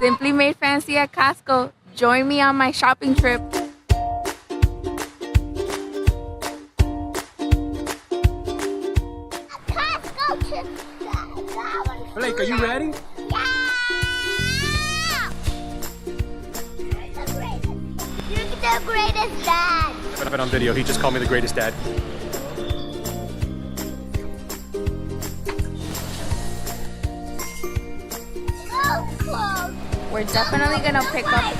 Simply Made Fancy at Costco. Join me on my shopping trip. Costco trip. Blake, are you ready? Yeah! You're the greatest dad. I've been on video. He just called me the greatest dad. So close. We're definitely gonna pick up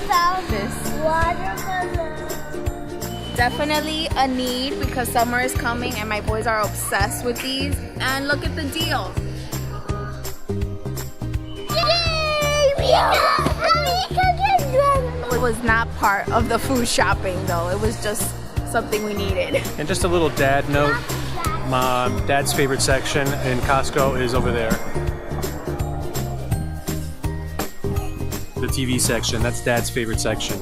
this. Watermelon. Definitely a need because summer is coming and my boys are obsessed with these. And look at the deal. Yay! We got It was not part of the food shopping though. It was just something we needed. And just a little dad note. My dad's favorite section in Costco is over there. The TV section, that's dad's favorite section.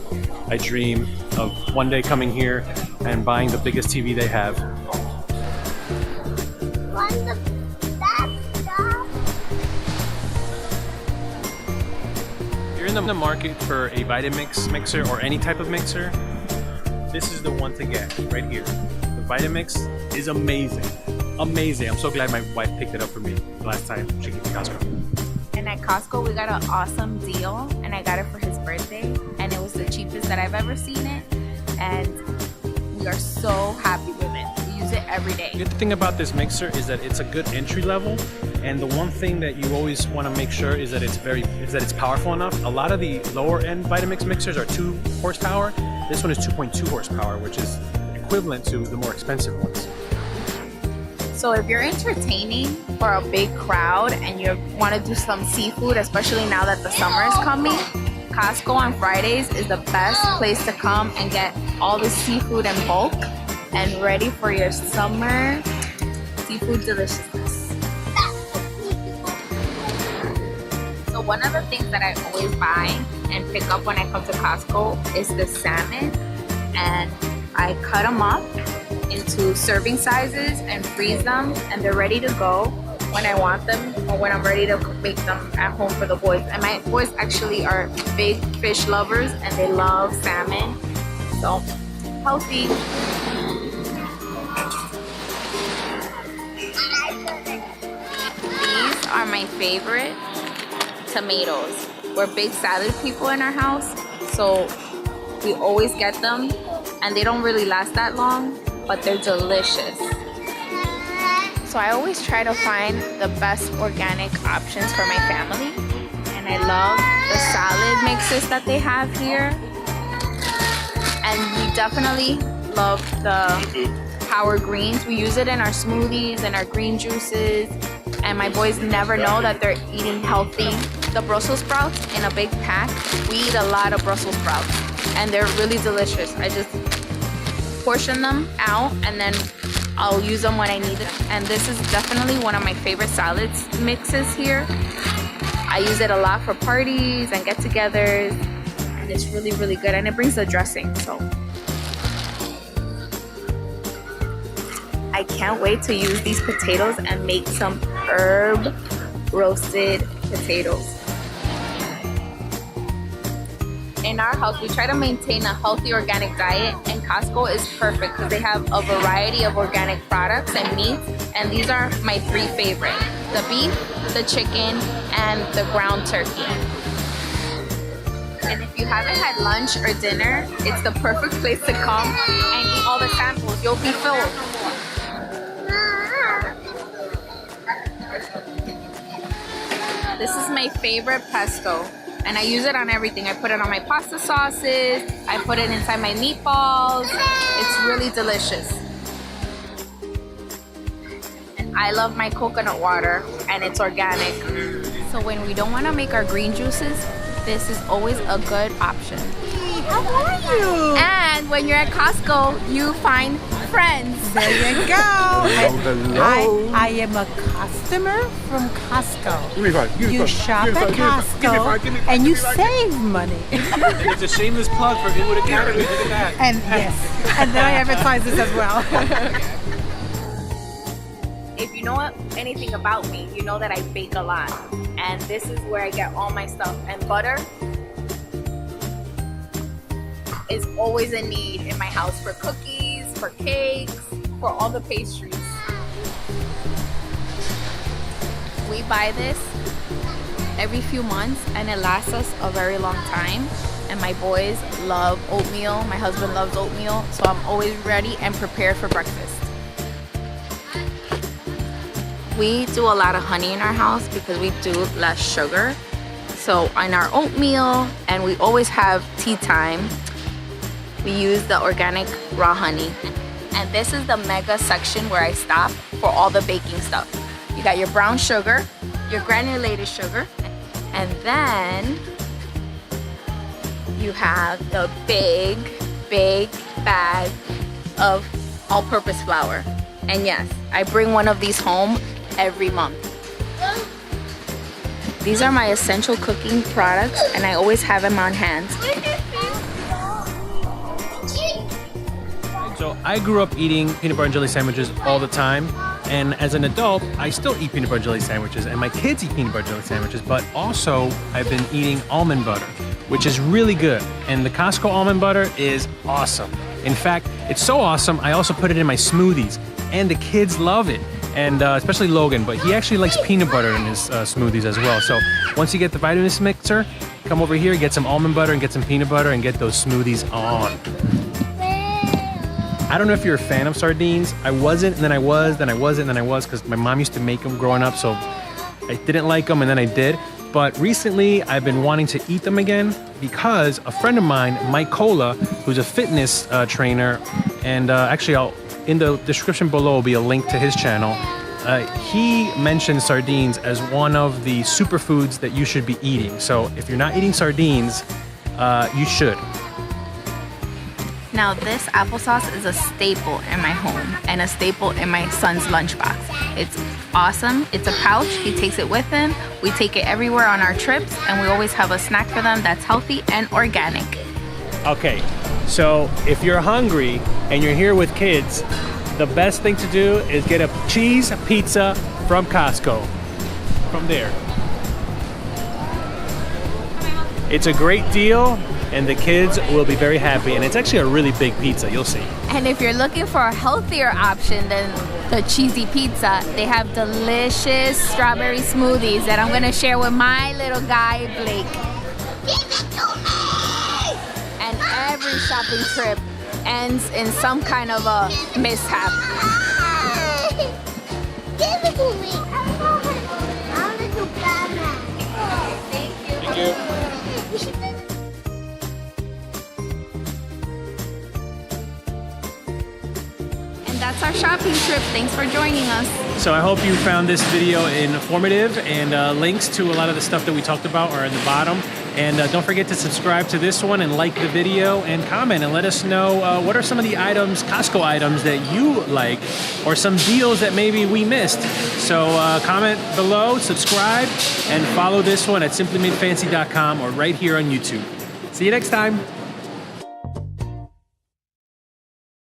I dream of one day coming here and buying the biggest TV they have. If you're in the market for a Vitamix mixer or any type of mixer, this is the one to get right here. The Vitamix is amazing. Amazing. I'm so glad my wife picked it up for me the last time she came to Costco. And at Costco we got an awesome deal and I got it for his birthday and it was the cheapest that I've ever seen it and we are so happy with it. We use it every day. The good thing about this mixer is that it's a good entry level, and the one thing that you always want to make sure is that it's powerful enough. A lot of the lower end Vitamix mixers are 2 horsepower. This one is 2.2 horsepower, which is equivalent to the more expensive ones. So if you're entertaining for a big crowd and you want to do some seafood, especially now that the summer is coming, Costco on Fridays is the best place to come and get all the seafood in bulk and ready for your summer seafood deliciousness. So one of the things that I always buy and pick up when I come to Costco is the salmon, and I cut them up into serving sizes and freeze them, and they're ready to go when I want them or when I'm ready to make them at home for the boys. And my boys actually are big fish lovers and they love salmon, so healthy. These are my favorite tomatoes. We're big salad people in our house, so we always get them, and they don't really last that long, but they're delicious. So I always try to find the best organic options for my family, and I love the salad mixes that they have here, and we definitely love the power greens. We use it in our smoothies and our green juices, and my boys never know that they're eating healthy. The Brussels sprouts in a big pack, we eat a lot of Brussels sprouts and they're really delicious. I just portion them out and then I'll use them when I need it. And this is definitely one of my favorite salads mixes here. I use it a lot for parties and get-togethers, and it's really, really good, and it brings the dressing. So I can't wait to use these potatoes and make some herb roasted potatoes. In our house, we try to maintain a healthy organic diet, and Costco is perfect because they have a variety of organic products and meats, and these are my 3 favorite: the beef, the chicken, and the ground turkey. And if you haven't had lunch or dinner, it's the perfect place to come and eat all the samples. You'll be filled. This is my favorite pesto, and I use it on everything. I put it on my pasta sauces, I put it inside my meatballs. It's really delicious. And I love my coconut water, and it's organic. So when we don't want to make our green juices, this is always a good option. How are you? And when you're at Costco, you find friends. There you go. Hello. I am a customer from Costco. Give me 5. Give me You 5. shop Give me at 5. Give me 5. Give me 5. Costco Give me 5. and you Give me 5. save money. And it's a shameless plug for Inwood Academy. Look at that. And yes, and then I advertise this as well. if you know anything about me, you know that I bake a lot. And this is where I get all my stuff. And butter is always a need in my house for cookies, for cakes, for all the pastries. We buy this every few months and it lasts us a very long time. And my boys love oatmeal, my husband loves oatmeal, so I'm always ready and prepared for breakfast. We do a lot of honey in our house because we do less sugar. So on our oatmeal, and we always have tea time, we use the organic raw honey. And this is the mega section where I stop for all the baking stuff. You got your brown sugar, your granulated sugar, and then you have the big bag of all-purpose flour. And yes, I bring one of these home every month. These are my essential cooking products and I always have them on hand. So I grew up eating peanut butter and jelly sandwiches all the time, and as an adult I still eat peanut butter and jelly sandwiches, and my kids eat peanut butter and jelly sandwiches, but also I've been eating almond butter, which is really good, and the Costco almond butter is awesome. In fact, it's so awesome I also put it in my smoothies, and the kids love it, and especially Logan, but he actually likes peanut butter in his smoothies as well. So once you get the Vitamix mixer, come over here, get some almond butter and get some peanut butter and get those smoothies on. I don't know if you're a fan of sardines. I wasn't, and then I was, then I wasn't, and then I was, because my mom used to make them growing up, so I didn't like them, and then I did. But recently, I've been wanting to eat them again because a friend of mine, Mike Cola, who's a fitness trainer, and actually, in the description below will be a link to his channel. He mentioned sardines as one of the superfoods that you should be eating. So if you're not eating sardines, you should. Now this applesauce is a staple in my home and a staple in my son's lunchbox. It's awesome. It's a pouch. He takes it with him. We take it everywhere on our trips, and we always have a snack for them that's healthy and organic. Okay, so if you're hungry and you're here with kids, the best thing to do is get a cheese pizza from Costco. From there. It's a great deal, and the kids will be very happy, and it's actually a really big pizza, you'll see. And if you're looking for a healthier option than the cheesy pizza, they have delicious strawberry smoothies that I'm gonna share with my little guy, Blake. Give it to me! And every shopping trip ends in some kind of a mishap. Give it to me! I want to do Batman. Thank you. That's our shopping trip. Thanks for joining us. So I hope you found this video informative, and links to a lot of the stuff that we talked about are in the bottom. And don't forget to subscribe to this one and like the video and comment and let us know what are some of the items, Costco items, that you like, or some deals that maybe we missed. So comment below, subscribe, and follow this one at simplymadefancy.com or right here on YouTube. See you next time.